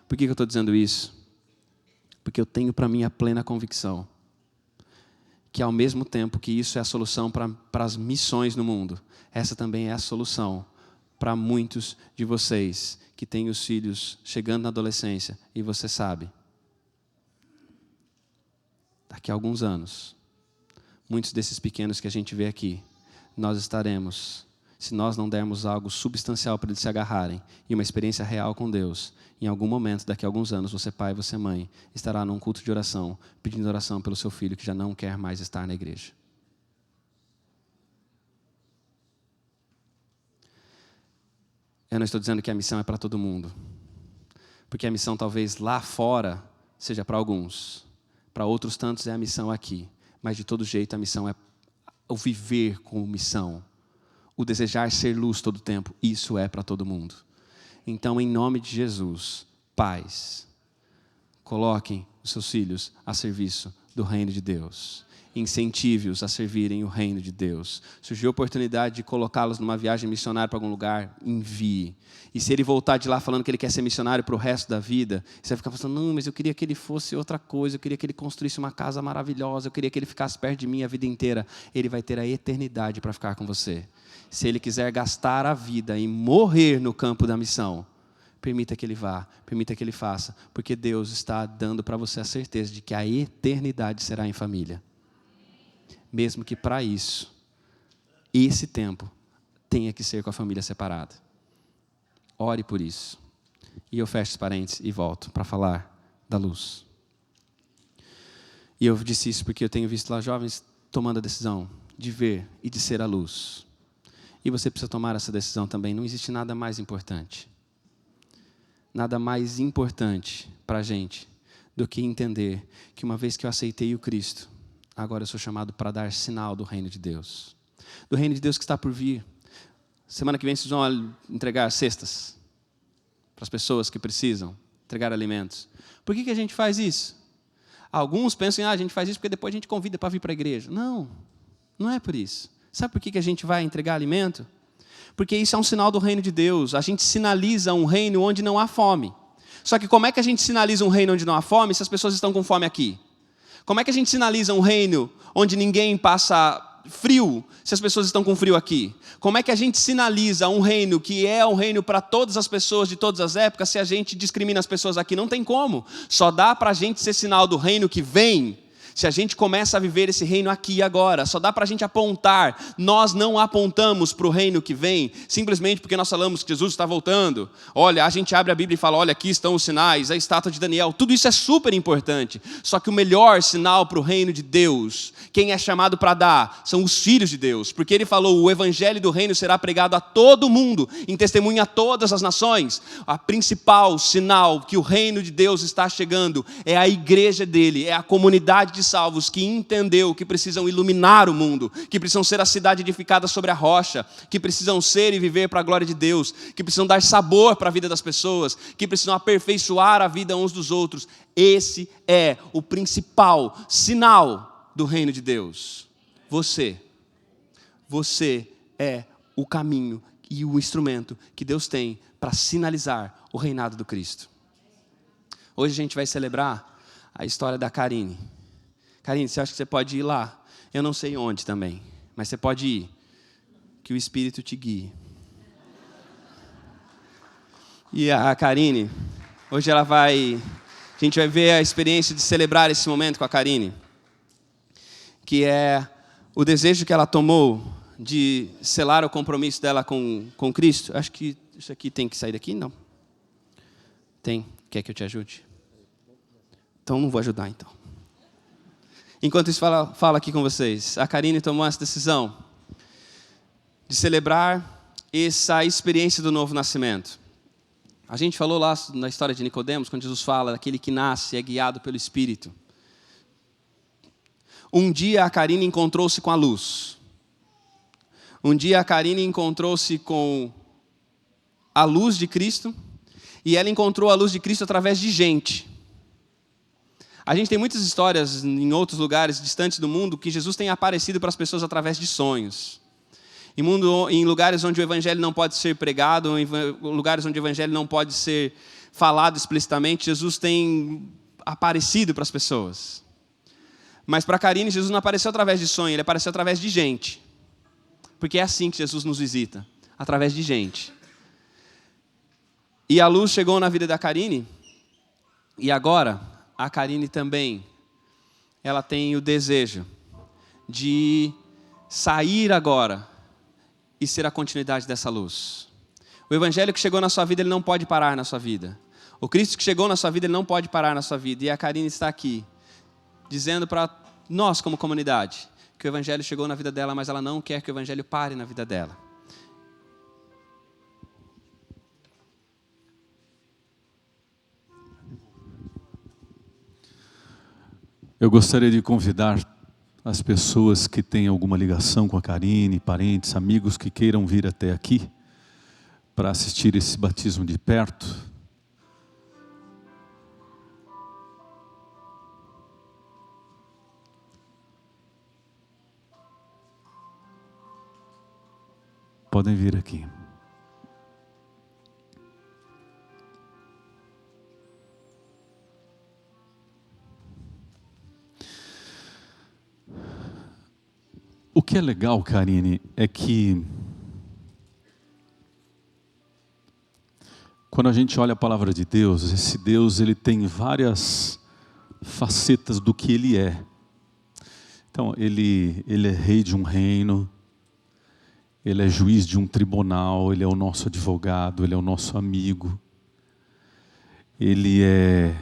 Por que eu estou dizendo isso? Porque eu tenho para mim a plena convicção que, ao mesmo tempo que isso é a solução para as missões no mundo, essa também é a solução para muitos de vocês que têm os filhos chegando na adolescência, e você sabe, daqui a alguns anos, muitos desses pequenos que a gente vê aqui, nós estaremos, se nós não dermos algo substancial para eles se agarrarem, e uma experiência real com Deus, em algum momento, daqui a alguns anos, você pai, você mãe, estará num culto de oração, pedindo oração pelo seu filho que já não quer mais estar na igreja. Eu não estou dizendo que a missão é para todo mundo, porque a missão talvez lá fora seja para alguns, para outros tantos é a missão aqui, mas de todo jeito a missão é o viver com missão, o desejar ser luz todo o tempo, isso é para todo mundo. Então, em nome de Jesus, pais, coloquem os seus filhos a serviço do reino de Deus. Incentive-os a servirem o reino de Deus. Surgiu a oportunidade de colocá-los numa viagem missionária para algum lugar, envie. E se ele voltar de lá falando que ele quer ser missionário para o resto da vida, você vai ficar pensando, não, mas eu queria que ele fosse outra coisa, eu queria que ele construísse uma casa maravilhosa, eu queria que ele ficasse perto de mim a vida inteira. Ele vai ter a eternidade para ficar com você. Se ele quiser gastar a vida e morrer no campo da missão, permita que ele vá, permita que ele faça, porque Deus está dando para você a certeza de que a eternidade será em família. Mesmo que para isso, esse tempo tenha que ser com a família separada. Ore por isso. E eu fecho os parênteses e volto para falar da luz. E eu disse isso porque eu tenho visto lá jovens tomando a decisão de ver e de ser a luz. E você precisa tomar essa decisão também. Não existe nada mais importante. Nada mais importante para a gente do que entender que uma vez que eu aceitei o Cristo, agora eu sou chamado para dar sinal do reino de Deus. Do reino de Deus que está por vir. Semana que vem vocês vão entregar cestas para as pessoas que precisam, entregar alimentos. Por que a gente faz isso? Alguns pensam, a gente faz isso porque depois a gente convida para vir para a igreja. Não, não é por isso. Sabe por que a gente vai entregar alimento? Porque isso é um sinal do reino de Deus. A gente sinaliza um reino onde não há fome. Só que como é que a gente sinaliza um reino onde não há fome se as pessoas estão com fome aqui? Como é que a gente sinaliza um reino onde ninguém passa frio se as pessoas estão com frio aqui? Como é que a gente sinaliza um reino que é um reino para todas as pessoas de todas as épocas se a gente discrimina as pessoas aqui? Não tem como. Só dá para a gente ser sinal do reino que vem se a gente começa a viver esse reino aqui e agora. Só dá para a gente apontar. Nós não apontamos para o reino que vem, simplesmente porque nós falamos que Jesus está voltando. Olha, a gente abre a Bíblia e fala, olha, aqui estão os sinais, a estátua de Daniel. Tudo isso é super importante. Só que o melhor sinal para o reino de Deus, quem é chamado para dar, são os filhos de Deus. Porque ele falou, o evangelho do reino será pregado a todo mundo, em testemunho a todas as nações. A principal sinal que o reino de Deus está chegando é a igreja dele, é a comunidade de salvos que entendeu que precisam iluminar o mundo, que precisam ser a cidade edificada sobre a rocha, que precisam ser e viver para a glória de Deus, que precisam dar sabor para a vida das pessoas, que precisam aperfeiçoar a vida uns dos outros. Esse é o principal sinal do reino de Deus. Você é o caminho e o instrumento que Deus tem para sinalizar o reinado do Cristo. Hoje a gente vai celebrar a história da Karine. Karine, você acha que você pode ir lá? Eu não sei onde também, mas você pode ir. Que o Espírito te guie. E a Karine, hoje a gente vai ver a experiência de celebrar esse momento com a Karine, que é o desejo que ela tomou de selar o compromisso dela com Cristo. Acho que isso aqui tem que sair daqui, não? Tem? Quer que eu te ajude? Então não vou ajudar, então. Enquanto isso fala aqui com vocês, a Karine tomou essa decisão de celebrar essa experiência do novo nascimento. A gente falou lá na história de Nicodemos, quando Jesus fala daquele que nasce e é guiado pelo Espírito. Um dia a Karine encontrou-se com a luz. Um dia a Karine encontrou-se com a luz de Cristo, e ela encontrou a luz de Cristo através de gente. A gente tem muitas histórias em outros lugares distantes do mundo que Jesus tem aparecido para as pessoas através de sonhos. Em lugares onde o evangelho não pode ser pregado, em lugares onde o evangelho não pode ser falado explicitamente, Jesus tem aparecido para as pessoas. Mas para Karine, Jesus não apareceu através de sonho, ele apareceu através de gente. Porque é assim que Jesus nos visita, através de gente. E a luz chegou na vida da Karine, e agora a Karine também, ela tem o desejo de sair agora e ser a continuidade dessa luz. O evangelho que chegou na sua vida, ele não pode parar na sua vida. O Cristo que chegou na sua vida, ele não pode parar na sua vida. E a Karine está aqui, dizendo para nós como comunidade, que o evangelho chegou na vida dela, mas ela não quer que o evangelho pare na vida dela. Eu gostaria de convidar as pessoas que têm alguma ligação com a Karine, parentes, amigos que queiram vir até aqui para assistir esse batismo de perto. Podem vir aqui. O que é legal, Karine, é que quando a gente olha a palavra de Deus, esse Deus ele tem várias facetas do que Ele é. Então, Ele é rei de um reino, Ele é juiz de um tribunal, Ele é o nosso advogado, Ele é o nosso amigo. Ele é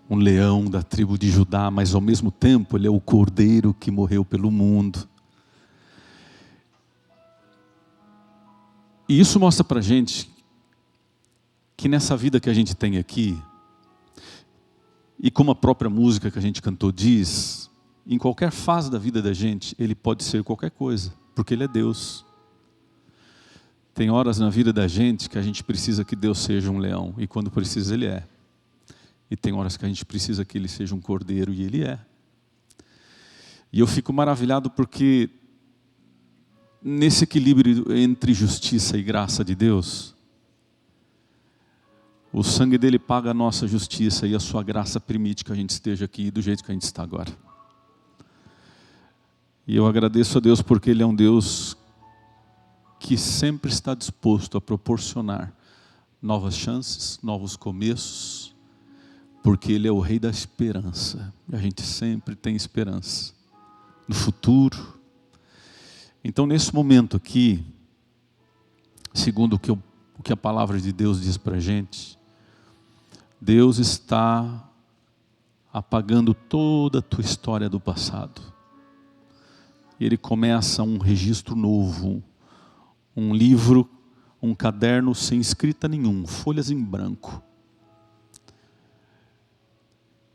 um leão da tribo de Judá, mas ao mesmo tempo Ele é o cordeiro que morreu pelo mundo. E isso mostra para a gente que nessa vida que a gente tem aqui, e como a própria música que a gente cantou diz, em qualquer fase da vida da gente, Ele pode ser qualquer coisa, porque Ele é Deus. Tem horas na vida da gente que a gente precisa que Deus seja um leão, e quando precisa Ele é. E tem horas que a gente precisa que Ele seja um cordeiro, e Ele é. E eu fico maravilhado porque nesse equilíbrio entre justiça e graça de Deus, o sangue dele paga a nossa justiça e a sua graça permite que a gente esteja aqui do jeito que a gente está agora. E eu agradeço a Deus porque Ele é um Deus que sempre está disposto a proporcionar novas chances, novos começos, porque Ele é o Rei da esperança. E a gente sempre tem esperança no futuro. Então, nesse momento aqui, segundo o que a palavra de Deus diz para a gente, Deus está apagando toda a tua história do passado. E Ele começa um registro novo, um livro, um caderno sem escrita nenhuma, folhas em branco.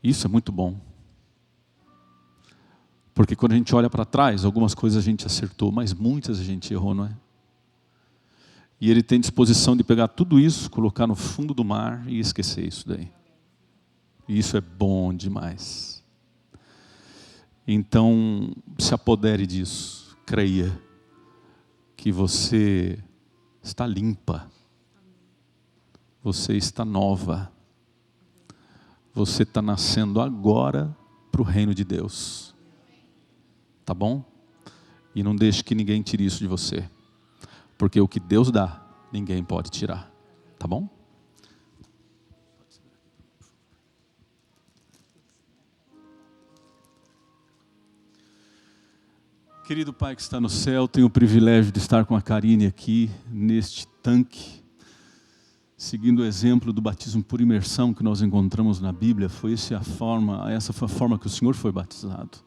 Isso é muito bom. Porque quando a gente olha para trás, algumas coisas a gente acertou, mas muitas a gente errou, não é? E Ele tem disposição de pegar tudo isso, colocar no fundo do mar e esquecer isso daí. E isso é bom demais. Então, se apodere disso, creia que você está limpa, você está nova, você está nascendo agora para o reino de Deus. Tá bom? E não deixe que ninguém tire isso de você. Porque o que Deus dá, ninguém pode tirar. Tá bom? Querido Pai que está no céu, tenho o privilégio de estar com a Karine aqui, neste tanque, seguindo o exemplo do batismo por imersão que nós encontramos na Bíblia. Essa foi a forma que o Senhor foi batizado.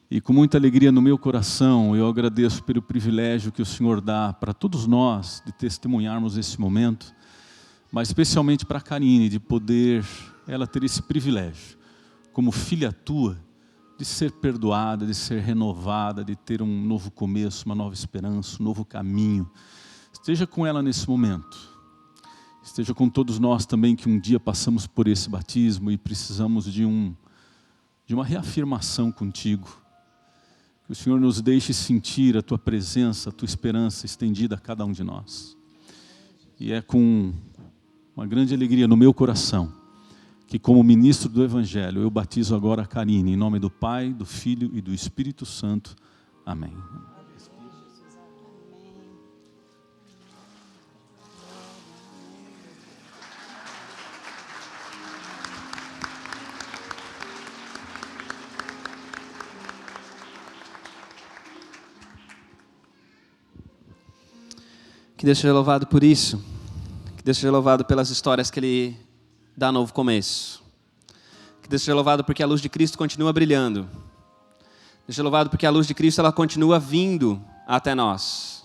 E com muita alegria no meu coração, eu agradeço pelo privilégio que o Senhor dá para todos nós de testemunharmos esse momento, mas especialmente para a Karine, de poder ela ter esse privilégio, como filha tua, de ser perdoada, de ser renovada, de ter um novo começo, uma nova esperança, um novo caminho. Esteja com ela nesse momento. Esteja com todos nós também que um dia passamos por esse batismo e precisamos de uma reafirmação contigo. Que o Senhor nos deixe sentir a Tua presença, a Tua esperança estendida a cada um de nós. E é com uma grande alegria no meu coração que, como ministro do Evangelho, eu batizo agora a Karine, em nome do Pai, do Filho e do Espírito Santo. Amém. Deus seja louvado por isso. Que Deus seja louvado pelas histórias que Ele dá novo começo. Que Deus seja louvado porque a luz de Cristo continua brilhando. Deus seja louvado porque a luz de Cristo ela continua vindo até nós.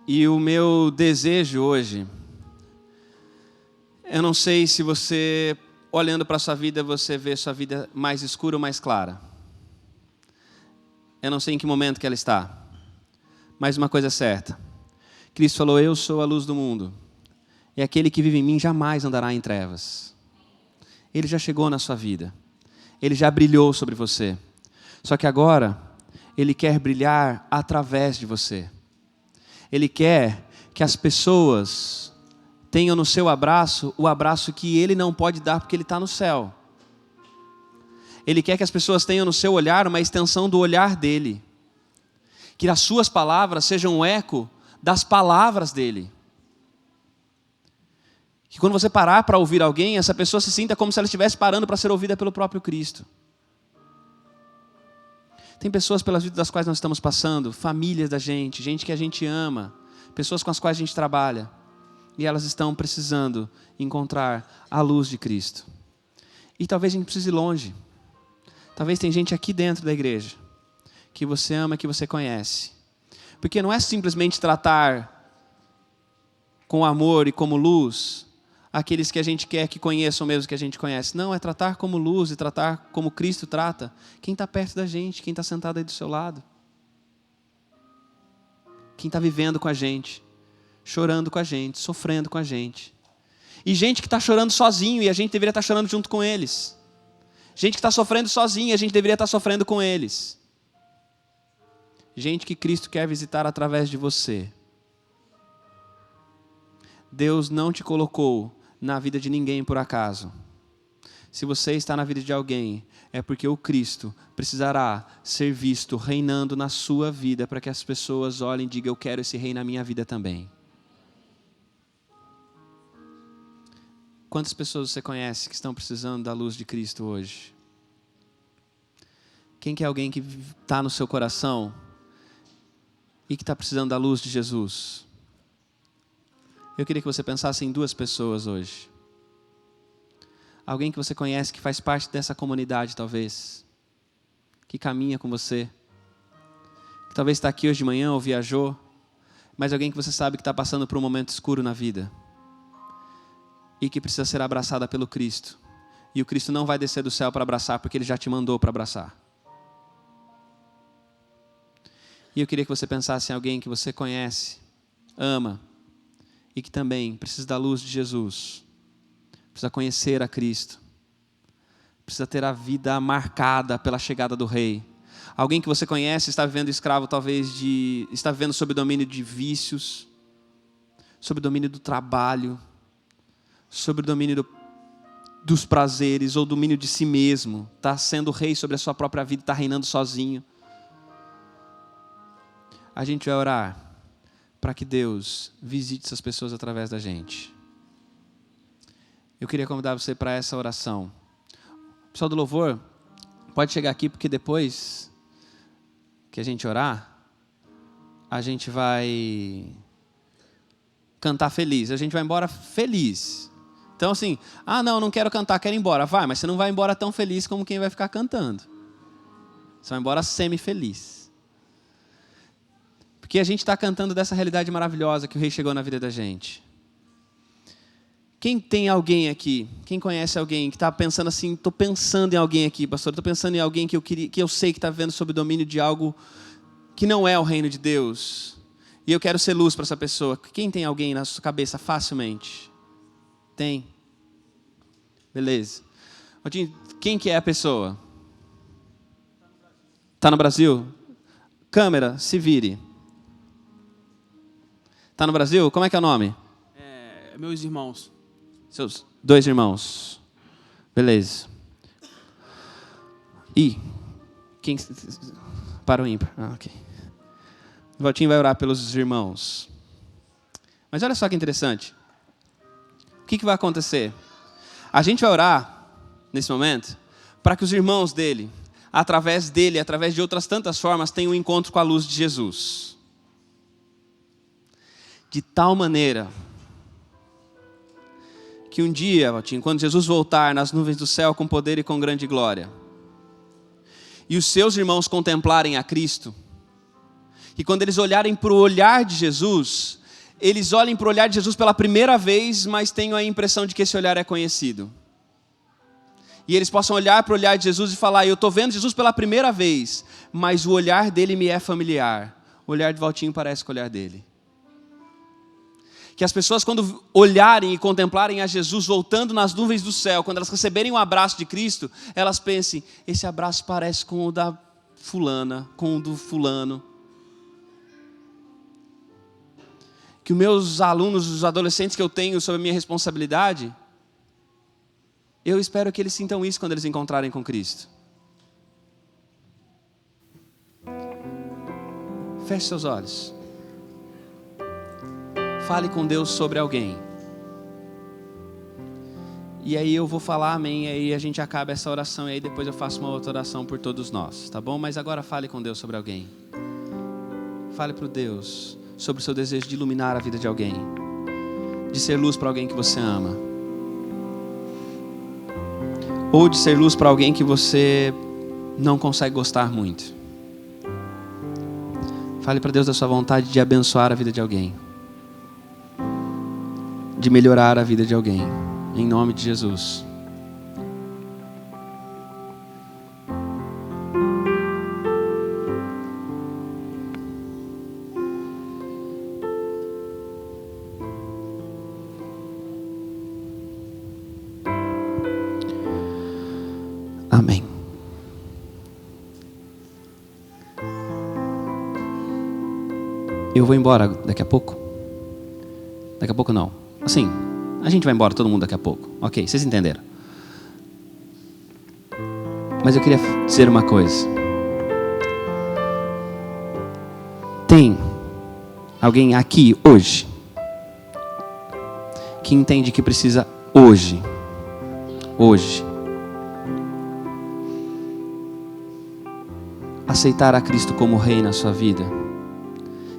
E o meu desejo hoje, eu não sei se você, olhando para a sua vida, você vê sua vida mais escura ou mais clara. Eu não sei em que momento que ela está. Mas uma coisa é certa. Cristo falou, eu sou a luz do mundo. E aquele que vive em mim jamais andará em trevas. Ele já chegou na sua vida. Ele já brilhou sobre você. Só que agora, Ele quer brilhar através de você. Ele quer que as pessoas tenham no seu abraço o abraço que Ele não pode dar porque Ele está no céu. Ele quer que as pessoas tenham no seu olhar uma extensão do olhar dEle. Que as suas palavras sejam um eco das palavras dEle. Que quando você parar para ouvir alguém, essa pessoa se sinta como se ela estivesse parando para ser ouvida pelo próprio Cristo. Tem pessoas pelas vidas das quais nós estamos passando, famílias da gente, gente que a gente ama, pessoas com as quais a gente trabalha. E elas estão precisando encontrar a luz de Cristo. E talvez a gente precise ir longe. Talvez tem gente aqui dentro da igreja que você ama, que você conhece. Porque não é simplesmente tratar com amor e como luz aqueles que a gente quer que conheçam mesmo que a gente conhece. Não, é tratar como luz e tratar como Cristo trata quem está perto da gente, quem está sentado aí do seu lado. Quem está vivendo com a gente, chorando com a gente, sofrendo com a gente. E gente que está chorando sozinho e a gente deveria estar chorando junto com eles. Gente que está sofrendo sozinho e a gente deveria estar sofrendo com eles. Gente que Cristo quer visitar através de você. Deus não te colocou na vida de ninguém por acaso. Se você está na vida de alguém, é porque o Cristo precisará ser visto reinando na sua vida para que as pessoas olhem e digam, eu quero esse rei na minha vida também. Quantas pessoas você conhece que estão precisando da luz de Cristo hoje? Quem que é alguém que está no seu coração e que está precisando da luz de Jesus? Eu queria que você pensasse em 2 pessoas hoje. Alguém que você conhece, que faz parte dessa comunidade talvez, que caminha com você, que talvez está aqui hoje de manhã ou viajou, mas alguém que você sabe que está passando por um momento escuro na vida e que precisa ser abraçada pelo Cristo. E o Cristo não vai descer do céu para abraçar porque Ele já te mandou para abraçar. E eu queria que você pensasse em alguém que você conhece, ama, e que também precisa da luz de Jesus, precisa conhecer a Cristo, precisa ter a vida marcada pela chegada do Rei. Alguém que você conhece está vivendo escravo talvez está vivendo sob o domínio de vícios, sob o domínio do trabalho, sob o domínio dos prazeres ou domínio de si mesmo, está sendo rei sobre a sua própria vida, está reinando sozinho. A gente vai orar para que Deus visite essas pessoas através da gente. Eu queria convidar você para essa oração. O pessoal do louvor, pode chegar aqui, porque depois que a gente orar, a gente vai cantar feliz. A gente vai embora feliz. Então assim, não quero cantar, quero ir embora. Vai, mas você não vai embora tão feliz como quem vai ficar cantando. Você vai embora semi-feliz. Porque a gente está cantando dessa realidade maravilhosa que o Rei chegou na vida da gente. Quem tem alguém aqui? Quem conhece alguém que está pensando assim, estou pensando em alguém aqui, pastor, estou pensando em alguém que eu sei que está vivendo sob o domínio de algo que não é o reino de Deus. E eu quero ser luz para essa pessoa. Quem tem alguém na sua cabeça facilmente? Tem? Beleza. Quem que é a pessoa? Está no Brasil? Câmera, se vire. Está no Brasil? Como é que é o nome? Meus irmãos. Seus 2 irmãos. Beleza. Quem... Para o ímpar. Ok. O Valtinho vai orar pelos irmãos. Mas olha só que interessante. O que vai acontecer? A gente vai orar, nesse momento, para que os irmãos dele, através de outras tantas formas, tenham um encontro com a luz de Jesus. de tal maneira que um dia, Valtinho, quando Jesus voltar nas nuvens do céu com poder e com grande glória, e os seus irmãos contemplarem a Cristo, e quando eles olharem para o olhar de Jesus, eles olhem para o olhar de Jesus pela primeira vez, mas tenham a impressão de que esse olhar é conhecido. E eles possam olhar para o olhar de Jesus e falar: eu estou vendo Jesus pela primeira vez, mas o olhar dele me é familiar. O olhar de Valtinho parece com o olhar dele. Que as pessoas, quando olharem e contemplarem a Jesus voltando nas nuvens do céu, quando elas receberem o abraço de Cristo, elas pensem: esse abraço parece com o da fulana, com o do fulano. Que os meus alunos, os adolescentes que eu tenho sob a minha responsabilidade, eu espero que eles sintam isso quando eles encontrarem com Cristo. Feche seus olhos. Fale com Deus sobre alguém. E aí eu vou falar amém, e aí a gente acaba essa oração, e aí depois eu faço uma outra oração por todos nós, tá bom? Mas agora fale com Deus sobre alguém. Fale para o Deus sobre o seu desejo de iluminar a vida de alguém, de ser luz para alguém que você ama, ou de ser luz para alguém que você não consegue gostar muito. Fale para Deus da sua vontade de abençoar a vida de alguém, de melhorar a vida de alguém, em nome de Jesus. Amém. Eu vou embora daqui a pouco. Daqui a pouco não. Assim, a gente vai embora, todo mundo daqui a pouco. Ok, vocês entenderam. Mas eu queria dizer uma coisa. Tem alguém aqui hoje que entende que precisa hoje aceitar a Cristo como Rei na sua vida?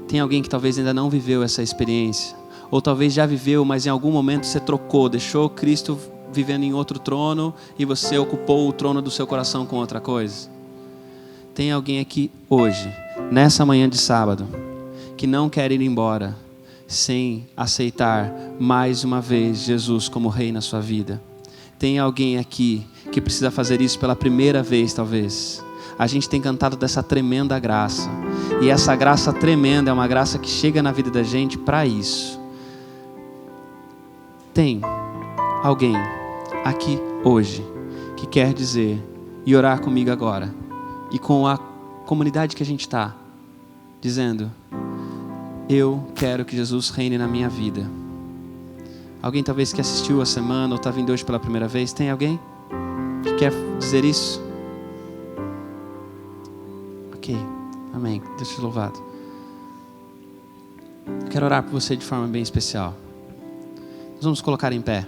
Tem alguém que talvez ainda não viveu essa experiência, ou talvez já viveu, mas em algum momento você trocou, deixou Cristo vivendo em outro trono e você ocupou o trono do seu coração com outra coisa? Tem alguém aqui hoje, nessa manhã de sábado, que não quer ir embora sem aceitar mais uma vez Jesus como Rei na sua vida? Tem alguém aqui que precisa fazer isso pela primeira vez, talvez? A gente tem cantado dessa tremenda graça, e essa graça tremenda é uma graça que chega na vida da gente para isso. Tem alguém aqui hoje que quer dizer e orar comigo agora, e com a comunidade que a gente está, dizendo: eu quero que Jesus reine na minha vida. Alguém talvez que assistiu a semana ou está vindo hoje pela primeira vez? Tem alguém que quer dizer isso? Ok, amém, Deus te louvado. Eu quero orar por você de forma bem especial. Nós vamos colocar em pé.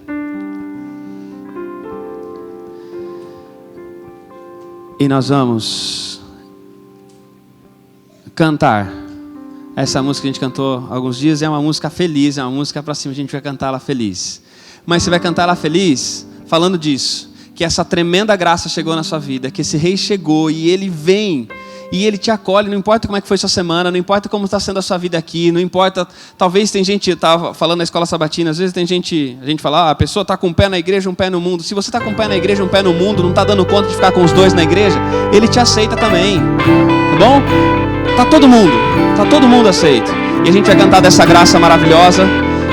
E nós vamos cantar essa música que a gente cantou há alguns dias. É uma música feliz, é uma música para cima, a gente vai cantar ela feliz. Mas você vai cantar ela feliz falando disso, que essa tremenda graça chegou na sua vida, que esse Rei chegou e Ele vem e Ele te acolhe. Não importa como é que foi sua semana, não importa como está sendo a sua vida aqui, não importa. Talvez tem gente, estava falando na escola sabatina, às vezes tem gente, a gente fala: a pessoa está com um pé na igreja, um pé no mundo. Se você está com um pé na igreja, um pé no mundo, não está dando conta de ficar com os dois na igreja, Ele te aceita também, tá bom? Tá todo mundo aceito. E a gente vai cantar dessa graça maravilhosa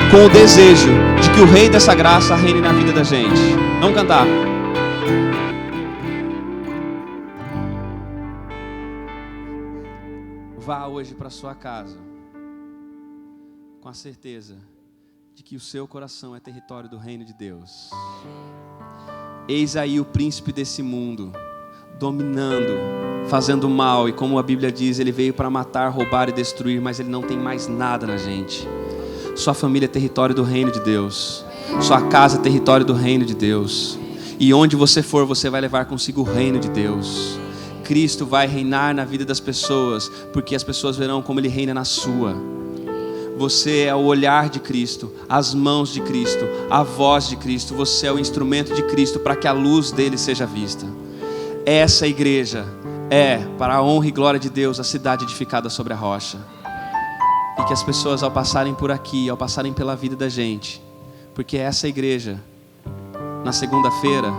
com o desejo de que o Rei dessa graça reine na vida da gente. Vamos cantar. Vá hoje para sua casa com a certeza de que o seu coração é território do reino de Deus. Eis aí o príncipe desse mundo, dominando, fazendo mal, e como a Bíblia diz, ele veio para matar, roubar e destruir, mas ele não tem mais nada na gente. Sua família é território do reino de Deus, sua casa é território do reino de Deus, e onde você for, você vai levar consigo o reino de Deus. Cristo vai reinar na vida das pessoas, porque as pessoas verão como Ele reina na sua. Você é o olhar de Cristo, as mãos de Cristo, a voz de Cristo. Você é o instrumento de Cristo para que a luz dele seja vista. Essa igreja é, para a honra e glória de Deus, a cidade edificada sobre a rocha. E que as pessoas, ao passarem por aqui, ao passarem pela vida da gente, porque essa igreja, na segunda-feira,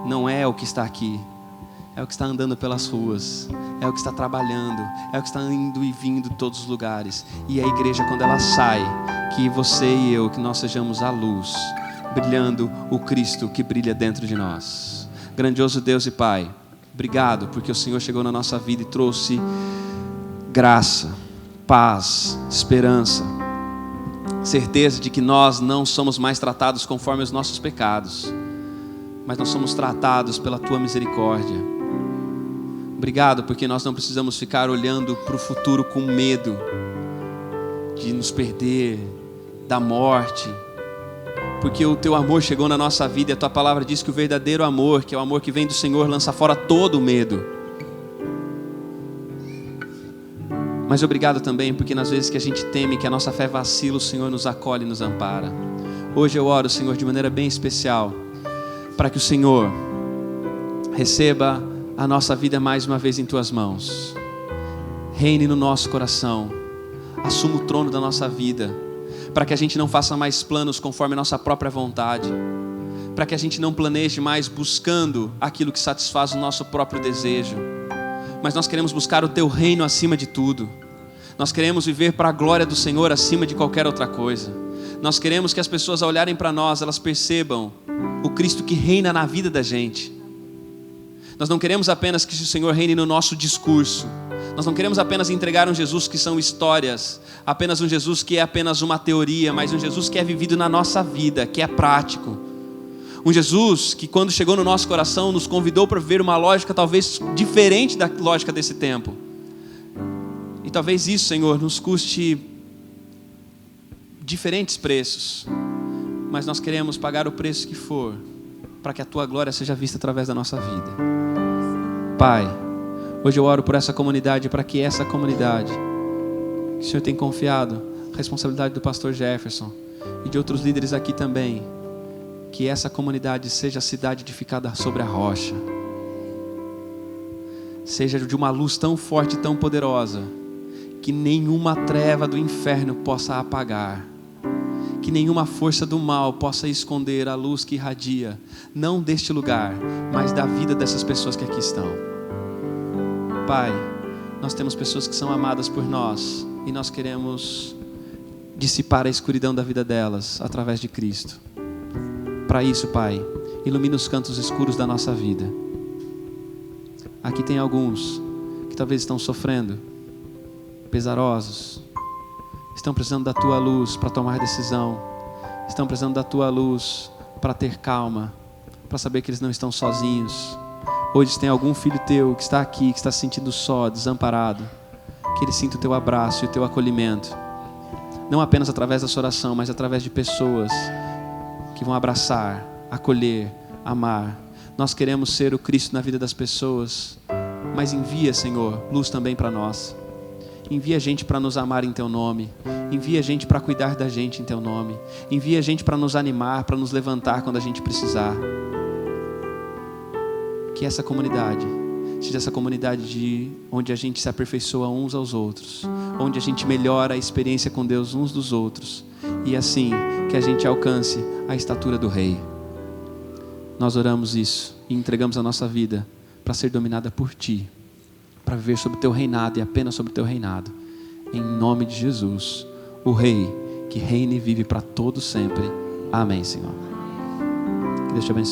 não é o que está aqui, é o que está andando pelas ruas, é o que está trabalhando, é o que está indo e vindo de todos os lugares. E a igreja, quando ela sai, que você e eu, que nós sejamos a luz, brilhando o Cristo que brilha dentro de nós. Grandioso Deus e Pai, obrigado porque o Senhor chegou na nossa vida e trouxe graça, paz, esperança, certeza de que nós não somos mais tratados conforme os nossos pecados, mas nós somos tratados pela Tua misericórdia. Obrigado porque nós não precisamos ficar olhando para o futuro com medo de nos perder, da morte, porque o Teu amor chegou na nossa vida e a Tua palavra diz que o verdadeiro amor, que é o amor que vem do Senhor, lança fora todo o medo. Mas obrigado também porque nas vezes que a gente teme que a nossa fé vacila, o Senhor nos acolhe e nos ampara. Hoje eu oro, Senhor, de maneira bem especial, para que o Senhor receba a nossa vida mais uma vez em Tuas mãos. Reine no nosso coração, assuma o trono da nossa vida, para que a gente não faça mais planos conforme a nossa própria vontade, para que a gente não planeje mais buscando aquilo que satisfaz o nosso próprio desejo, mas nós queremos buscar o Teu reino acima de tudo. Nós queremos viver para a glória do Senhor acima de qualquer outra coisa. Nós queremos que as pessoas, ao olharem para nós, elas percebam o Cristo que reina na vida da gente. Nós não queremos apenas que o Senhor reine no nosso discurso. Nós não queremos apenas entregar um Jesus que são histórias, apenas um Jesus que é apenas uma teoria, mas um Jesus que é vivido na nossa vida, que é prático. Um Jesus que, quando chegou no nosso coração, nos convidou para viver uma lógica talvez diferente da lógica desse tempo. E talvez isso, Senhor, nos custe diferentes preços, mas nós queremos pagar o preço que for, para que a Tua glória seja vista através da nossa vida. Pai, hoje eu oro por essa comunidade, para que essa comunidade, que o Senhor tem confiado, a responsabilidade do pastor Jefferson e de outros líderes aqui também, que essa comunidade seja a cidade edificada sobre a rocha, seja de uma luz tão forte e tão poderosa, que nenhuma treva do inferno possa apagar, que nenhuma força do mal possa esconder a luz que irradia, não deste lugar, mas da vida dessas pessoas que aqui estão. Pai, nós temos pessoas que são amadas por nós, e nós queremos dissipar a escuridão da vida delas, através de Cristo. Para isso, Pai, ilumina os cantos escuros da nossa vida. Aqui tem alguns que talvez estão sofrendo, pesarosos, estão precisando da Tua luz para tomar decisão, estão precisando da Tua luz para ter calma, para saber que eles não estão sozinhos. Hoje se tem algum filho Teu que está aqui, que está se sentindo só, desamparado, que ele sinta o Teu abraço e o Teu acolhimento, não apenas através da sua oração, mas através de pessoas que vão abraçar, acolher, amar. Nós queremos ser o Cristo na vida das pessoas, mas envia, Senhor, luz também para nós. Envia gente para nos amar em Teu nome. Envia gente para cuidar da gente em Teu nome. Envia gente para nos animar, para nos levantar quando a gente precisar. Que essa comunidade seja essa comunidade onde a gente se aperfeiçoa uns aos outros, onde a gente melhora a experiência com Deus uns dos outros, e assim que a gente alcance a estatura do Rei. Nós oramos isso e entregamos a nossa vida para ser dominada por Ti, para viver sobre o Teu reinado e apenas sobre o Teu reinado. Em nome de Jesus, o Rei que reina e vive para todo sempre. Amém, Senhor. Que Deus te abençoe.